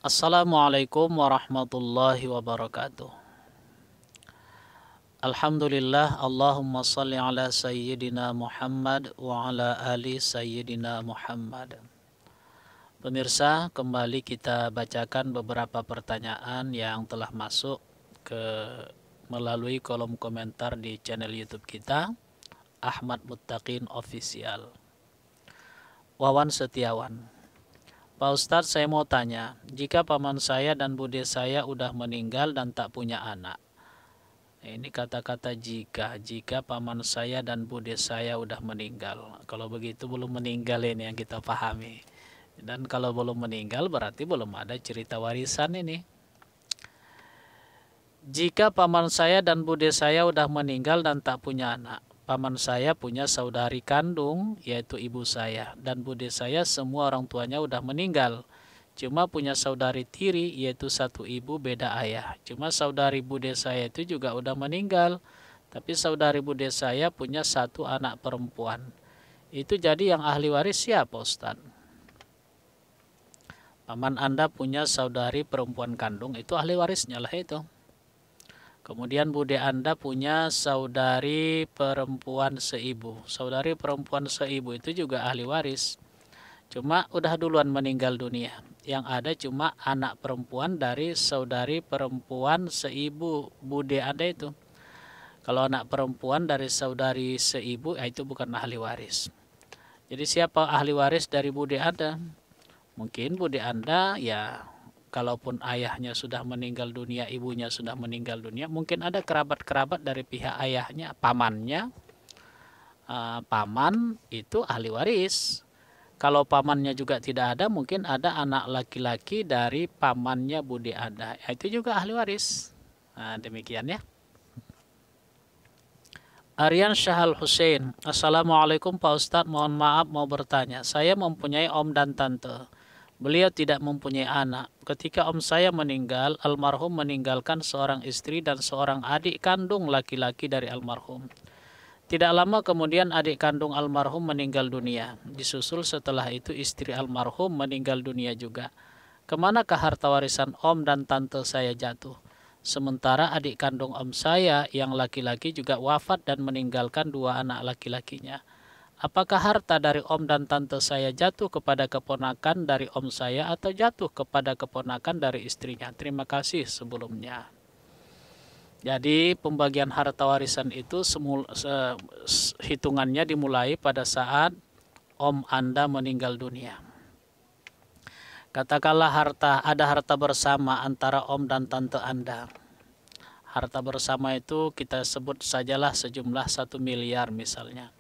Assalamualaikum warahmatullahi wabarakatuh. Alhamdulillah, Allahumma salli ala Sayyidina Muhammad wa ala ali Sayyidina Muhammad. Pemirsa, kembali kita bacakan beberapa pertanyaan yang telah masuk ke melalui kolom komentar di channel YouTube kita, Ahmad Muttaqin Official. Wawan Setiawan. Pak Ustadz, saya mau tanya, jika paman saya dan bude saya udah meninggal dan tak punya anak. Ini kata-kata jika paman saya dan bude saya udah meninggal. Kalau begitu belum meninggal ini yang kita pahami. Dan kalau belum meninggal berarti belum ada cerita warisan ini. Jika paman saya dan bude saya udah meninggal dan tak punya anak. Paman saya punya saudari kandung, yaitu ibu saya. Dan bude saya semua orang tuanya udah meninggal. Cuma punya saudari tiri, yaitu satu ibu beda ayah. Cuma saudari bude saya itu juga udah meninggal. Tapi saudari bude saya punya satu anak perempuan. Itu jadi yang ahli waris siapa, Ustaz? Paman Anda punya saudari perempuan kandung, itu ahli warisnya lah itu. Kemudian bude Anda punya saudari perempuan seibu. Saudari perempuan seibu itu juga ahli waris. Cuma udah duluan meninggal dunia. Yang ada cuma anak perempuan dari saudari perempuan seibu bude Anda itu. Kalau anak perempuan dari saudari seibu, itu bukan ahli waris. Jadi siapa ahli waris dari bude Anda? Mungkin bude Anda ya, kalaupun ayahnya sudah meninggal dunia, ibunya sudah meninggal dunia, mungkin ada kerabat-kerabat dari pihak ayahnya, pamannya. Paman itu ahli waris. Kalau pamannya juga tidak ada, mungkin ada anak laki-laki dari pamannya bude Anda. Itu juga ahli waris. Nah, demikian ya. Aryan Syahal Hussein. Assalamualaikum Pak Ustadz, mohon maaf mau bertanya. Saya mempunyai om dan tante. Beliau tidak mempunyai anak. Ketika om saya meninggal, almarhum meninggalkan seorang istri dan seorang adik kandung laki-laki dari almarhum. Tidak lama kemudian adik kandung almarhum meninggal dunia. Disusul setelah itu istri almarhum meninggal dunia juga. Kemanakah harta warisan om dan tante saya jatuh? Sementara adik kandung om saya yang laki-laki juga wafat dan meninggalkan dua anak laki-lakinya. Apakah harta dari om dan tante saya jatuh kepada keponakan dari om saya atau jatuh kepada keponakan dari istrinya? Terima kasih sebelumnya. Jadi pembagian harta warisan itu hitungannya dimulai pada saat om Anda meninggal dunia. Katakanlah ada harta bersama antara om dan tante Anda. Harta bersama itu kita sebut sajalah sejumlah 1 miliar misalnya.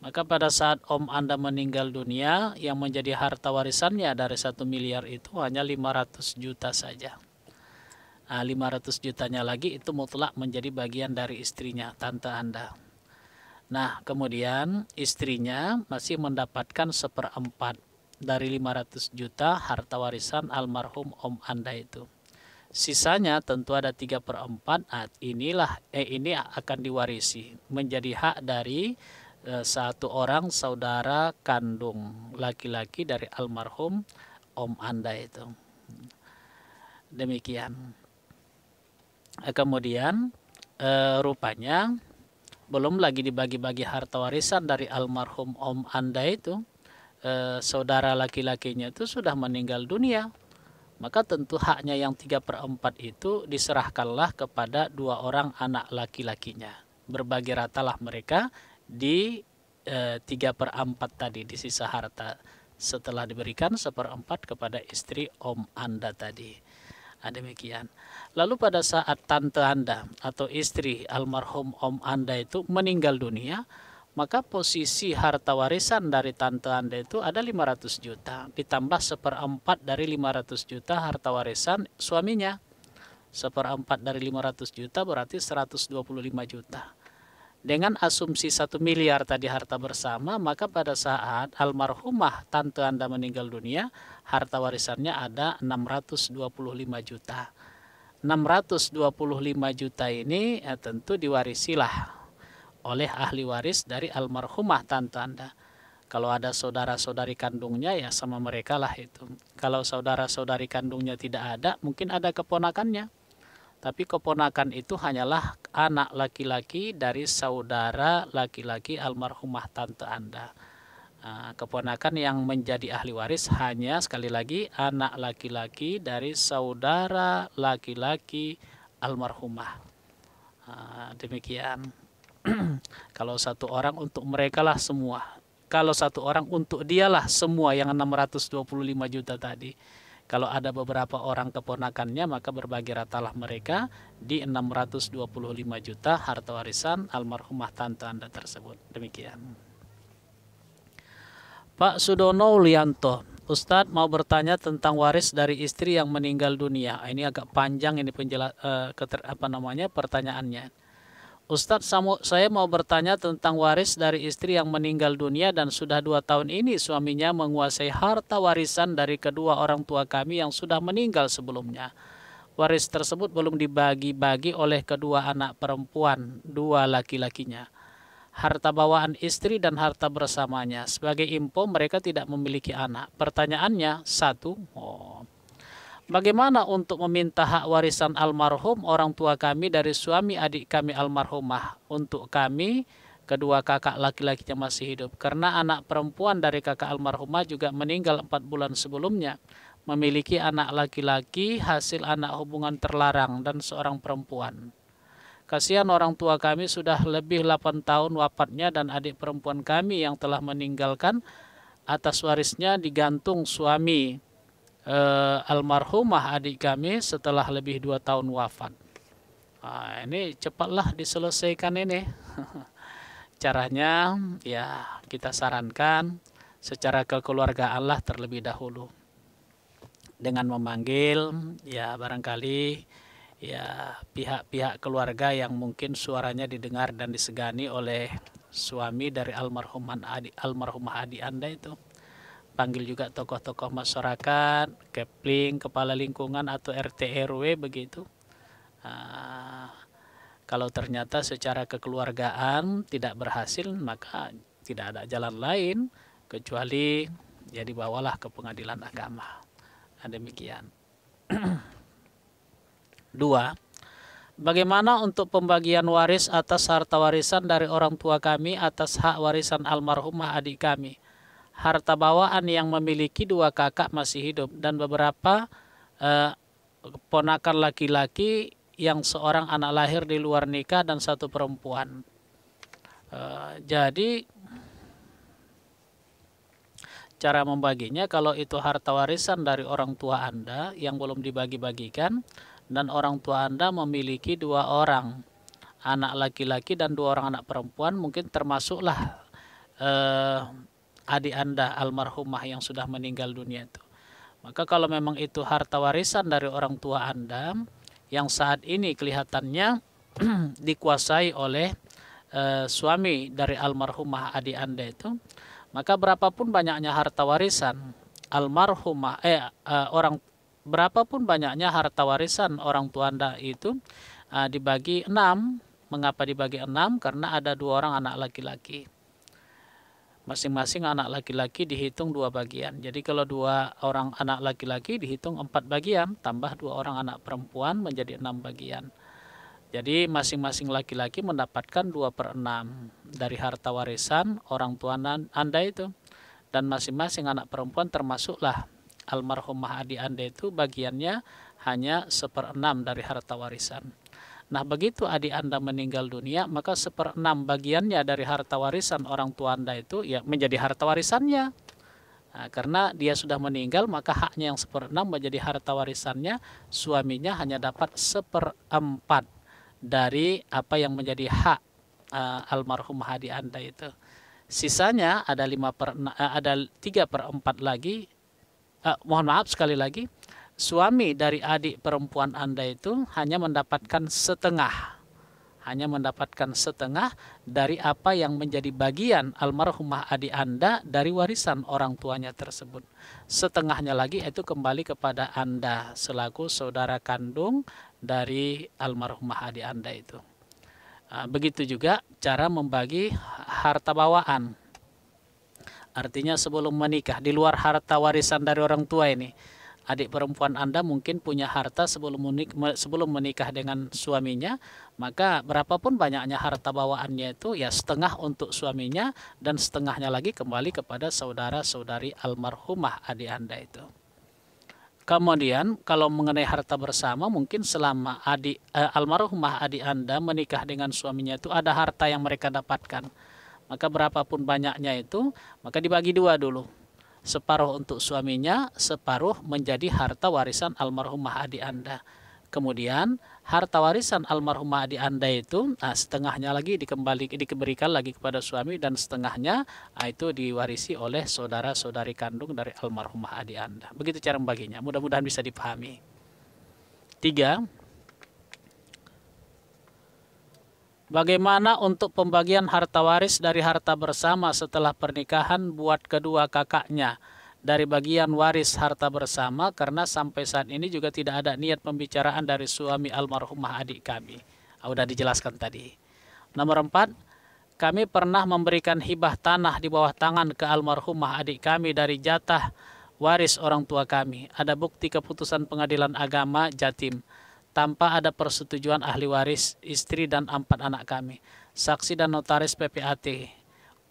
Maka pada saat om Anda meninggal dunia, yang menjadi harta warisannya dari 1 miliar itu hanya 500 juta saja. Nah, 500 jutanya lagi itu mutlak menjadi bagian dari istrinya, tante Anda. Nah, kemudian istrinya masih mendapatkan 1/4 dari 500 juta harta warisan almarhum om Anda itu. Sisanya tentu ada 3/4. Nah, ini akan diwarisi menjadi hak dari satu orang saudara kandung laki-laki dari almarhum om Anda itu. Demikian. Kemudian rupanya belum lagi dibagi-bagi harta warisan dari almarhum om Anda itu. Saudara laki-lakinya itu sudah meninggal dunia. Maka tentu haknya yang 3/4 itu diserahkanlah kepada 2 orang anak laki-lakinya. Berbagi ratalah mereka di 3/4 tadi, di sisa harta setelah diberikan 1/4 kepada istri om Anda tadi. Demikian. Lalu pada saat tante Anda atau istri almarhum om Anda itu meninggal dunia, maka posisi harta warisan dari tante Anda itu ada 500 juta ditambah 1/4 dari 500 juta harta warisan suaminya. 1/4 dari 500 juta berarti 125 juta. Dengan asumsi 1 miliar tadi harta bersama, maka pada saat almarhumah tante Anda meninggal dunia, harta warisannya ada 625 juta. 625 juta ini tentu diwarisilah oleh ahli waris dari almarhumah tante Anda. Kalau ada saudara-saudari kandungnya ya sama mereka lah itu. Kalau saudara-saudari kandungnya tidak ada, mungkin ada keponakannya. Tapi keponakan itu hanyalah anak laki-laki dari saudara laki-laki almarhumah tante Anda. Keponakan yang menjadi ahli waris hanya sekali lagi anak laki-laki dari saudara laki-laki almarhumah. Demikian. Kalau satu orang untuk mereka lah semua. Kalau satu orang untuk dialah semua yang 625 juta tadi. Kalau ada beberapa orang keponakannya maka berbagi ratalah mereka di 625 juta harta warisan almarhumah tante Anda tersebut. Demikian. Pak Sudono Ulianto, Ustadz mau bertanya tentang waris dari istri yang meninggal dunia. Ini agak panjang ini pertanyaannya. Ustadz, saya mau bertanya tentang waris dari istri yang meninggal dunia dan sudah 2 tahun ini suaminya menguasai harta warisan dari kedua orang tua kami yang sudah meninggal sebelumnya. Waris tersebut belum dibagi-bagi oleh kedua anak perempuan, 2 laki-lakinya. Harta bawaan istri dan harta bersamanya. Sebagai info, mereka tidak memiliki anak. Pertanyaannya, 1. Bagaimana untuk meminta hak warisan almarhum orang tua kami dari suami adik kami almarhumah untuk kami, kedua kakak laki-lakinya masih hidup. Karena anak perempuan dari kakak almarhumah juga meninggal 4 bulan sebelumnya. Memiliki anak laki-laki hasil anak hubungan terlarang dan seorang perempuan. Kasihan orang tua kami sudah lebih 8 tahun wafatnya dan adik perempuan kami yang telah meninggalkan atas warisnya digantung suami almarhumah adik kami setelah lebih 2 tahun wafat. Ini cepatlah diselesaikan ini. Caranya ya kita sarankan secara kekeluargaan lah terlebih dahulu. Dengan memanggil ya barangkali ya pihak-pihak keluarga yang mungkin suaranya didengar dan disegani oleh suami dari almarhumah adik Anda itu. Panggil juga tokoh-tokoh masyarakat, kepling, kepala lingkungan atau RT RW begitu. Kalau ternyata secara kekeluargaan tidak berhasil, maka tidak ada jalan lain kecuali ya dibawalah ke pengadilan agama. Demikian. 2. Bagaimana untuk pembagian waris atas harta warisan dari orang tua kami atas hak warisan almarhumah adik kami? Harta bawaan yang memiliki 2 kakak masih hidup dan beberapa ponakan laki-laki yang seorang anak lahir di luar nikah dan 1 perempuan. Jadi cara membaginya kalau itu harta warisan dari orang tua Anda yang belum dibagi-bagikan dan orang tua Anda memiliki 2 orang anak laki-laki dan 2 orang anak perempuan, mungkin termasuklah adik Anda almarhumah yang sudah meninggal dunia itu. Maka kalau memang itu harta warisan dari orang tua Anda yang saat ini kelihatannya dikuasai oleh suami dari almarhumah adik Anda itu, maka berapapun banyaknya harta warisan almarhumah berapapun banyaknya harta warisan orang tua Anda itu dibagi 6. Mengapa dibagi 6? Karena ada 2 orang anak laki-laki. Masing-masing anak laki-laki dihitung 2 bagian. Jadi kalau 2 orang anak laki-laki dihitung 4 bagian, tambah 2 orang anak perempuan menjadi 6 bagian. Jadi masing-masing laki-laki mendapatkan 2/6 dari harta warisan orang tua Anda itu. Dan masing-masing anak perempuan termasuklah almarhumah adik Anda itu bagiannya hanya 1/6 dari harta warisan. Nah, begitu adik Anda meninggal dunia, maka 1/6 bagiannya dari harta warisan orang tua Anda itu ya menjadi harta warisannya. Nah, karena dia sudah meninggal, maka haknya yang 1/6 menjadi harta warisannya, suaminya hanya dapat 1/4 dari apa yang menjadi hak almarhumah adik Anda itu. Sisanya ada 3/4 lagi. Mohon maaf sekali lagi. Suami dari adik perempuan Anda itu hanya mendapatkan setengah dari apa yang menjadi bagian almarhumah adik Anda dari warisan orang tuanya tersebut. Setengahnya lagi itu kembali kepada Anda selaku saudara kandung dari almarhumah adik Anda itu. Begitu juga cara membagi harta bawaan. Artinya sebelum menikah, di luar harta warisan dari orang tua ini. Adik perempuan Anda mungkin punya harta sebelum menikah dengan suaminya, maka berapapun banyaknya harta bawaannya itu ya setengah untuk suaminya dan setengahnya lagi kembali kepada saudara-saudari almarhumah adik Anda itu. Kemudian kalau mengenai harta bersama, mungkin selama almarhumah adik Anda menikah dengan suaminya itu ada harta yang mereka dapatkan. Maka berapapun banyaknya itu, maka dibagi dua dulu. Separuh untuk suaminya, separuh menjadi harta warisan almarhumah adik Anda. Kemudian harta warisan almarhumah adik Anda itu, setengahnya lagi diberikan lagi kepada suami dan setengahnya itu diwarisi oleh saudara-saudari kandung dari almarhumah adik Anda. Begitu cara membaginya. Mudah-mudahan bisa dipahami. 3. Bagaimana untuk pembagian harta waris dari harta bersama setelah pernikahan buat kedua kakaknya dari bagian waris harta bersama, karena sampai saat ini juga tidak ada niat pembicaraan dari suami almarhumah adik kami. Sudah dijelaskan tadi. Nomor 4, kami pernah memberikan hibah tanah di bawah tangan ke almarhumah adik kami dari jatah waris orang tua kami. Ada bukti keputusan pengadilan agama Jatim tanpa ada persetujuan ahli waris, istri dan 4 anak kami, saksi dan notaris PPAT,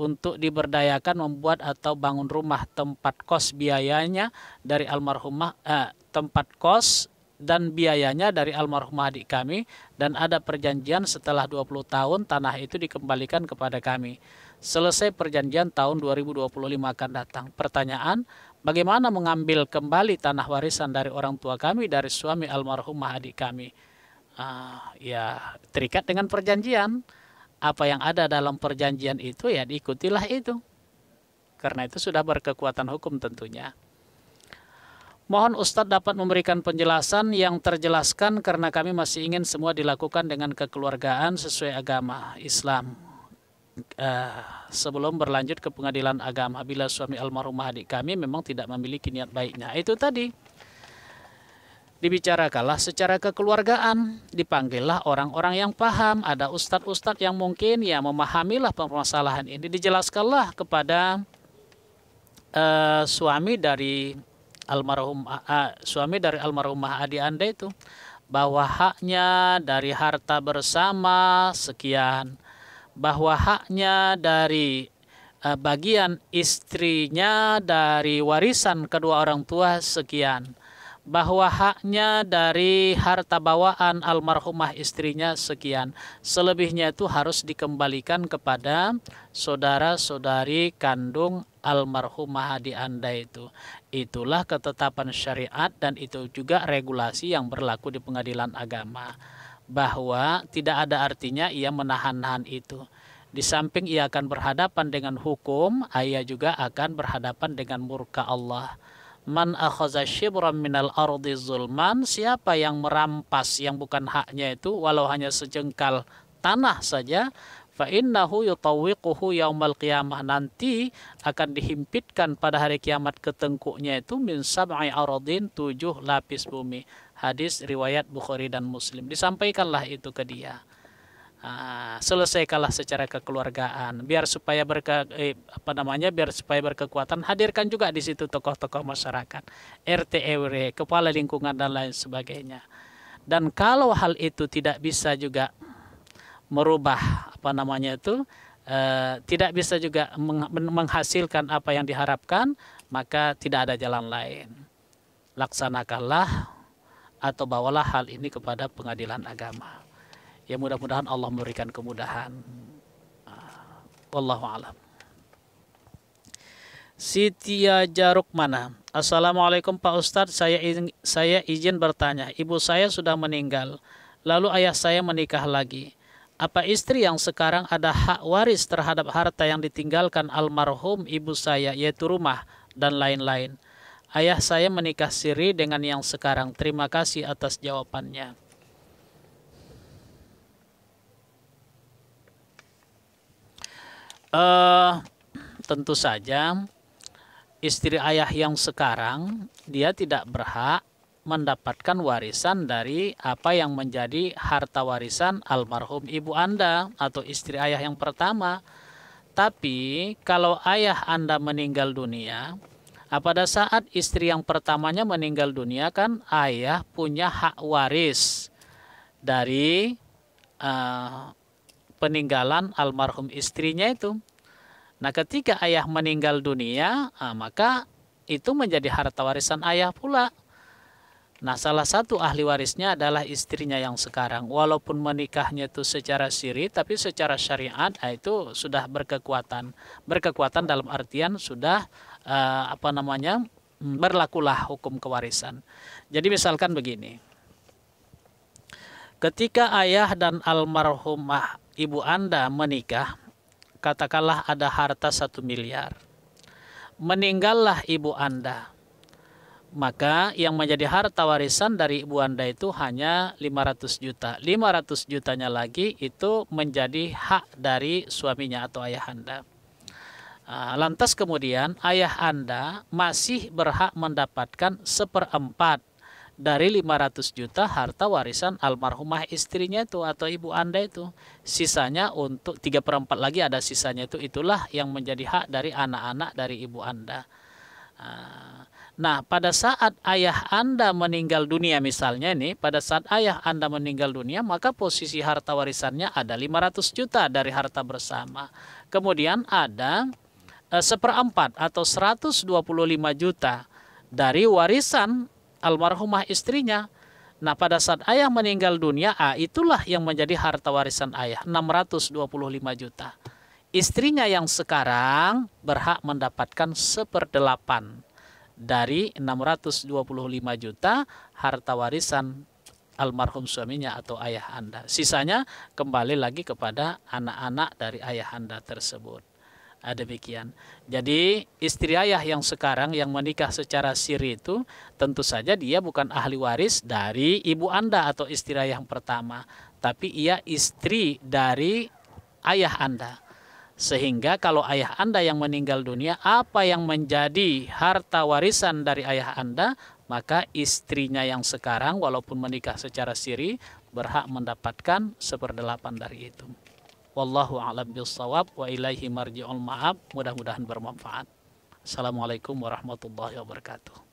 untuk diberdayakan membuat atau bangun rumah tempat kos biayanya dari almarhumah tempat kos dan biayanya dari almarhumah adik kami, dan ada perjanjian setelah 20 tahun tanah itu dikembalikan kepada kami. Selesai perjanjian tahun 2025 akan datang. Pertanyaan, bagaimana mengambil kembali tanah warisan dari orang tua kami dari suami almarhumah adik kami? Ya terikat dengan perjanjian. Apa yang ada dalam perjanjian itu ya diikutilah itu. Karena itu sudah berkekuatan hukum tentunya. Mohon Ustadz dapat memberikan penjelasan yang terjelaskan karena kami masih ingin semua dilakukan dengan kekeluargaan sesuai agama Islam. Sebelum berlanjut ke pengadilan agama, bila suami almarhumah adik kami memang tidak memiliki niat baiknya, itu tadi dibicarakanlah secara kekeluargaan, dipanggillah orang-orang yang paham, ada ustadz-ustadz yang mungkin ya memahamilah permasalahan ini, dijelaskanlah kepada suami dari almarhumah adik Anda itu bahwa haknya dari harta bersama sekian, bahwa haknya dari bagian istrinya dari warisan kedua orang tua sekian, bahwa haknya dari harta bawaan almarhumah istrinya sekian, selebihnya itu harus dikembalikan kepada saudara-saudari kandung almarhumah adik Anda itu. Itulah ketetapan syariat dan itu juga regulasi yang berlaku di pengadilan agama. Bahwa tidak ada artinya ia menahan-nahan itu. Di samping ia akan berhadapan dengan hukum, ia juga akan berhadapan dengan murka Allah. Man akhaza shibran minal ardi zulman, siapa yang merampas yang bukan haknya itu walau hanya sejengkal tanah saja, fa innahu yutawwiquhu yaumal qiyamah, nanti akan dihimpitkan pada hari kiamat ke tengkuknya itu min sab'i aradin, 7 lapis bumi. Hadis riwayat Bukhari dan Muslim. Disampaikanlah itu ke dia. Selesaikanlah secara kekeluargaan. Biar supaya biar supaya berkekuatan, hadirkan juga di situ tokoh-tokoh masyarakat, RT RW, kepala lingkungan dan lain sebagainya. Dan kalau hal itu tidak bisa juga merubah tidak bisa juga menghasilkan apa yang diharapkan, maka tidak ada jalan lain. Laksanakanlah atau bawalah hal ini kepada pengadilan agama. Ya mudah-mudahan Allah memberikan kemudahan. Wallahu a'lam. Sitia Jarukmana. Assalamualaikum Pak Ustadz, saya izin bertanya. Ibu saya sudah meninggal, lalu ayah saya menikah lagi. Apa istri yang sekarang ada hak waris terhadap harta yang ditinggalkan almarhum ibu saya, yaitu rumah dan lain-lain? Ayah saya menikah siri dengan yang sekarang. Terima kasih atas jawabannya. Tentu saja istri ayah yang sekarang dia tidak berhak mendapatkan warisan dari apa yang menjadi harta warisan almarhum ibu Anda atau istri ayah yang pertama. Tapi kalau ayah Anda meninggal dunia, pada saat istri yang pertamanya meninggal dunia kan ayah punya hak waris dari peninggalan almarhum istrinya itu. Nah, ketika ayah meninggal dunia, maka itu menjadi harta warisan ayah pula. Nah, salah satu ahli warisnya adalah istrinya yang sekarang. Walaupun menikahnya itu secara siri, tapi secara syariat itu sudah berkekuatan. Berkekuatan dalam artian sudah berlakulah hukum kewarisan. Jadi misalkan begini. Ketika ayah dan almarhumah ibu Anda menikah, katakanlah ada harta 1 miliar. Meninggallah ibu Anda. Maka yang menjadi harta warisan dari ibu Anda itu hanya 500 juta. 500 jutanya lagi itu menjadi hak dari suaminya atau ayah Anda. Lantas kemudian ayah Anda masih berhak mendapatkan 1/4 dari 500 juta harta warisan almarhumah istrinya itu atau ibu Anda itu. Sisanya untuk 3/4 lagi ada sisanya itu, itulah yang menjadi hak dari anak-anak dari ibu Anda. Nah, pada saat ayah Anda meninggal dunia misalnya nih, pada saat ayah Anda meninggal dunia, maka posisi harta warisannya ada 500 juta dari harta bersama. Kemudian ada 1/4 atau 125 juta dari warisan almarhumah istrinya. Nah, pada saat ayah meninggal dunia, itulah yang menjadi harta warisan ayah, 625 juta. Istrinya yang sekarang berhak mendapatkan 1/8 dari 625 juta harta warisan almarhum suaminya atau ayah Anda. Sisanya kembali lagi kepada anak-anak dari ayah Anda tersebut. Demikian. Jadi istri ayah yang sekarang yang menikah secara siri itu tentu saja dia bukan ahli waris dari ibu Anda atau istri ayah yang pertama, tapi ia istri dari ayah Anda. Sehingga kalau ayah Anda yang meninggal dunia, apa yang menjadi harta warisan dari ayah Anda, maka istrinya yang sekarang walaupun menikah secara siri berhak mendapatkan 1/8 dari itu. Wallahu a'lam bishawab wa ilaihi marji'ul ma'ab. Mudah-mudahan bermanfaat. Assalamualaikum warahmatullahi wabarakatuh.